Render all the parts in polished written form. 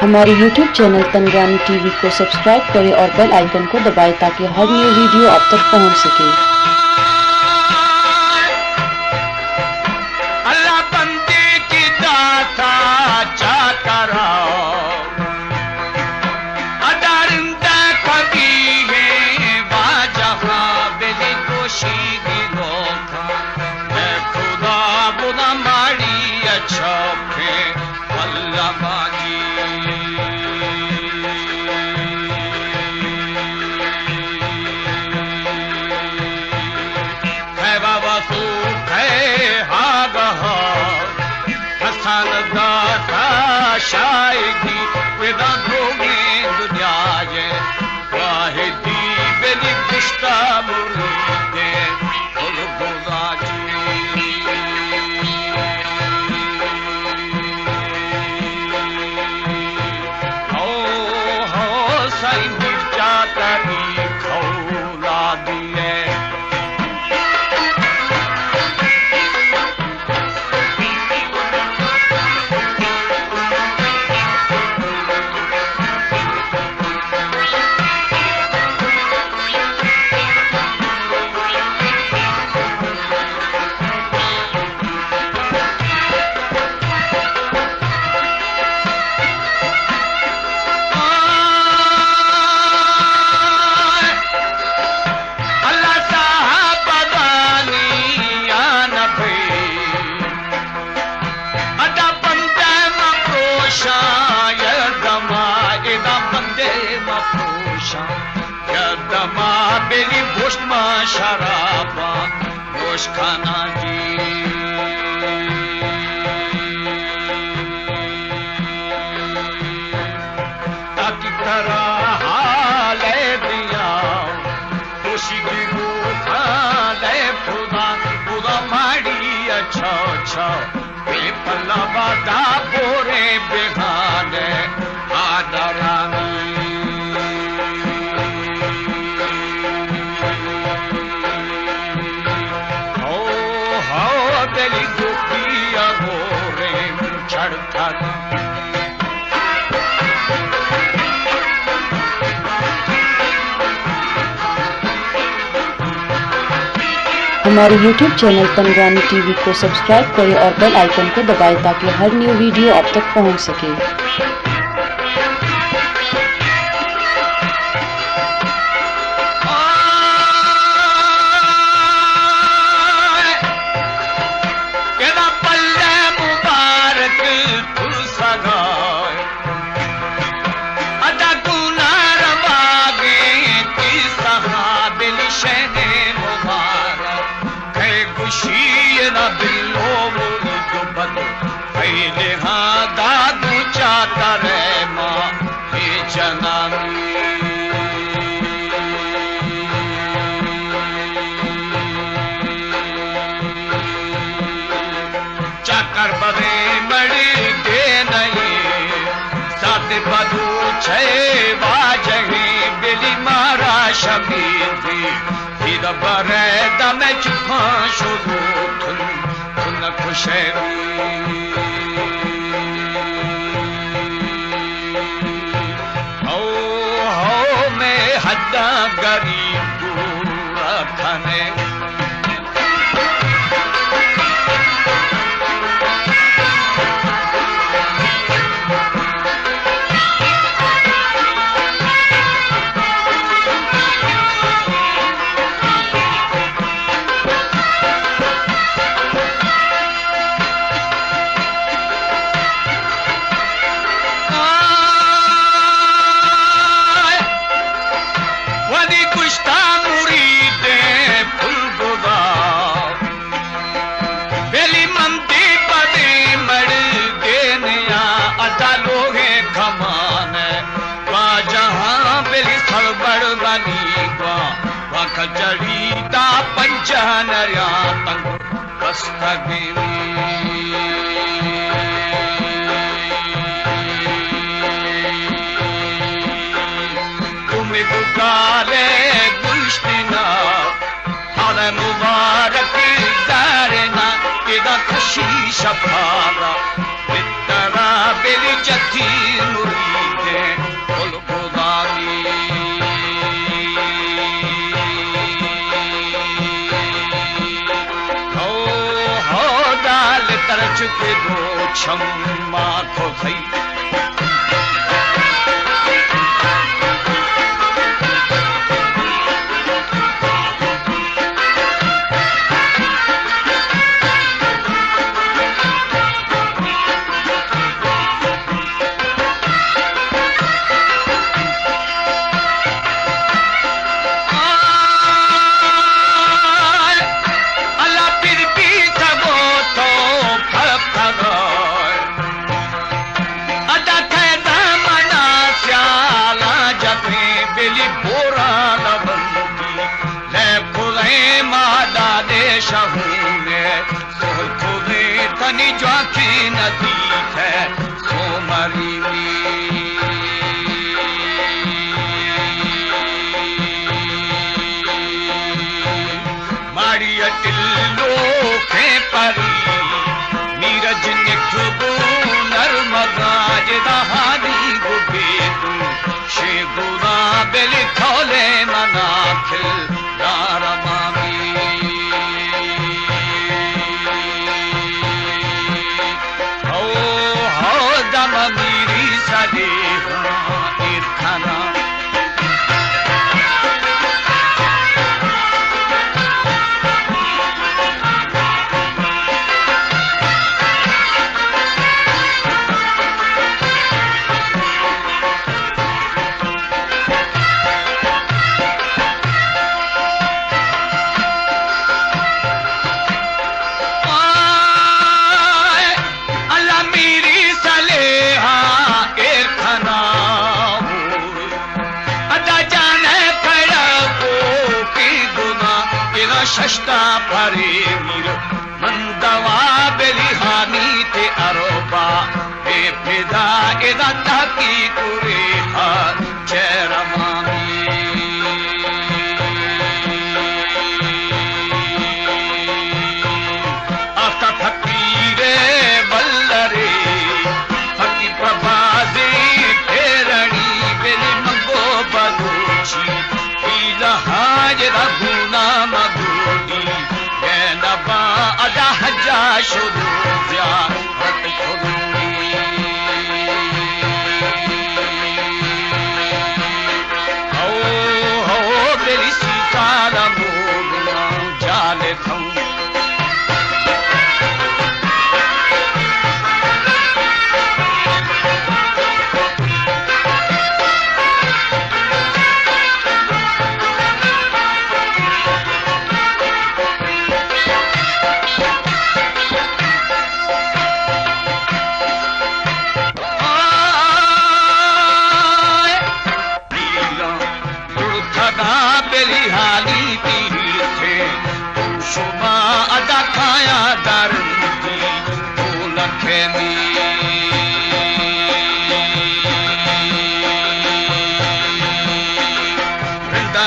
हमारे YouTube channel तनगानी TV को subscribe करें और बेल आइकन को दबाएं ताकि हर न्यू वीडियो आप तक पहुंच सके। अल्लाह बंदे की दाता चाकरा अदारिंदा कभी है वाजहा बेली कोशी दिलो था मैं खुदा बुना मारी अच्छा है अल्लाह बाजी है बाबा तू है हागहा हसन दाता शायदी विदा धोगे दुनिया जे वाहिदी बेली कुश्ता मुर्दे फुल गुजाजी हो साई मिर्चा करी खौला दिए बेली भुष्मा शराबा गोश खाना जी ताकि तरह हाल दिया खुशी की रूह खुदा खुदा माड़ी अच्छा अच्छा पल्ला बादा बोरे बेहाने आदरानी हमारे YouTube चैनल तनगानी टीवी को सब्सक्राइब करें और बेल आइकन को दबाएं ताकि हर न्यू वीडियो आप तक पहुंच सके। चाकर बदे मड़ी दे नहीं साथ बदू छे वाजही बिली मारा शबीर थी फिर बरे दम चुपा शुरू तुन खुशे हो मैं हद्दा गरीब दूरा खने चढ़ीता पंचनरिया तंग बस्तगिरी तुम्हें पुकारे गुश्तिना हर मुबारक दारना तेरा खुशी शफारा इतना बेली जथी मुरी कर चुके दो क्षमा को भई तनी ज्वाखी नदी है सोमरी माड़ी टिल्लो खे परी नीरज निखबू नर्मदा जहानी गुबे तू शे गुना बेली खोले मना खिल दारमामी मेरी सदे खाना शस्ता परे मीर मंदवा बेलिहानी ते अरोबा बेफिदा एदा ताकी तुरे हार चेरमानी आता फकीरे बल्लरे फकी प्रभाजे फेरणी बेली मंगो बलूची इला हाजरा गुना अदा हजा शुरू ज़ियारत खुदी हो मेरी सीताल मोगना जाले थम बेलिहानी पीर थे शुमा अदा खाया दर्दी लखे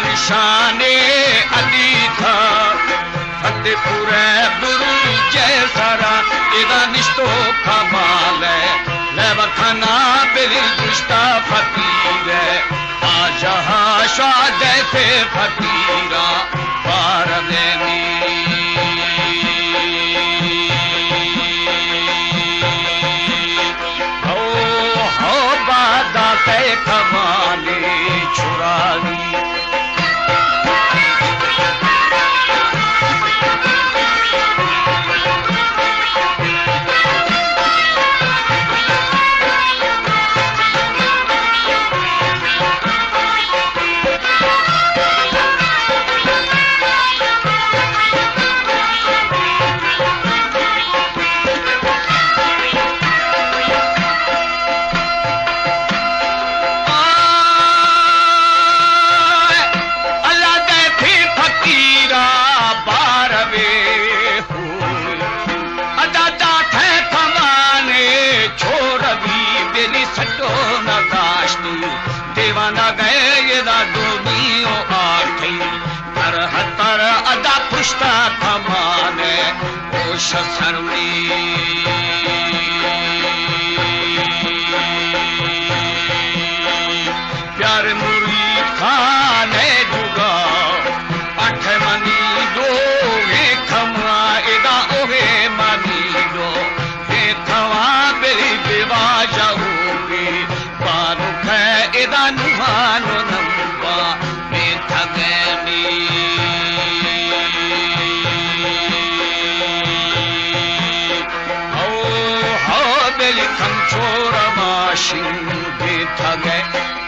निशाने अली था फतेहपुरे गुरु जय सरा इदा निश्तो कमाल ले वखना बेली दुष्टा फकीर जहाँ शाद थे फकीरा पार हो बादा से कमाने छुरानी देवाना गए ये डूबियो आठी तर हतर अदा पुष्टा थमाने ओ शसरमी प्यार मुरीद खाने जुगा अठ मनी दो वे खमा एदा ओहे मनी दो बेली खम छोरा माशिंग बेथा गए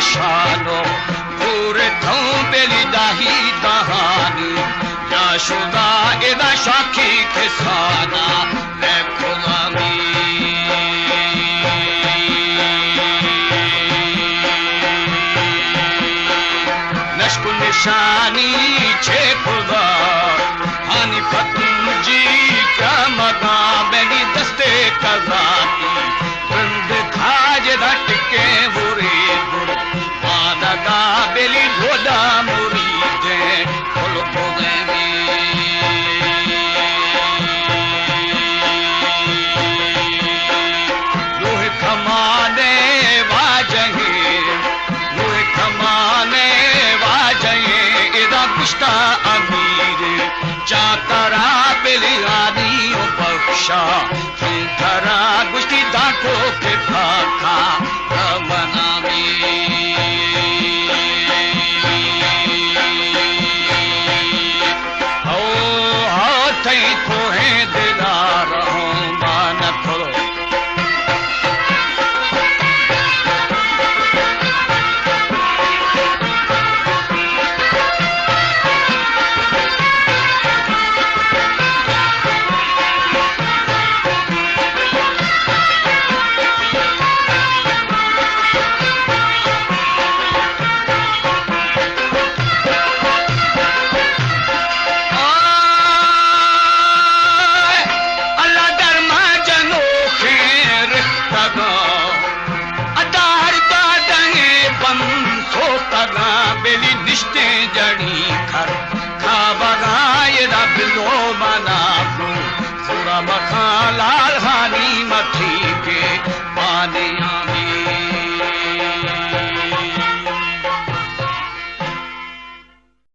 शानो पूरे थों बेली दाही दहानी या शुदा एदा शाखी किसाना ले खुदामी नश्क निशानी छे खुदा हानी फतम जी क्या मदा बेली दस्ते कजाती बंद खाज रटके बुरे गा बेली ढोला मुरीदे फुल खोदेवी लोह खमाने वाजहे लोह खमाने वाजहे इदा गुस्ता अमीर चातरा बेली आनी बख्शा थरा गुस्ती दाखो के भाखा बनावी बेली निश्ते जड़ी खर खा बगाए दा बिलो मना पूरा मखा लाल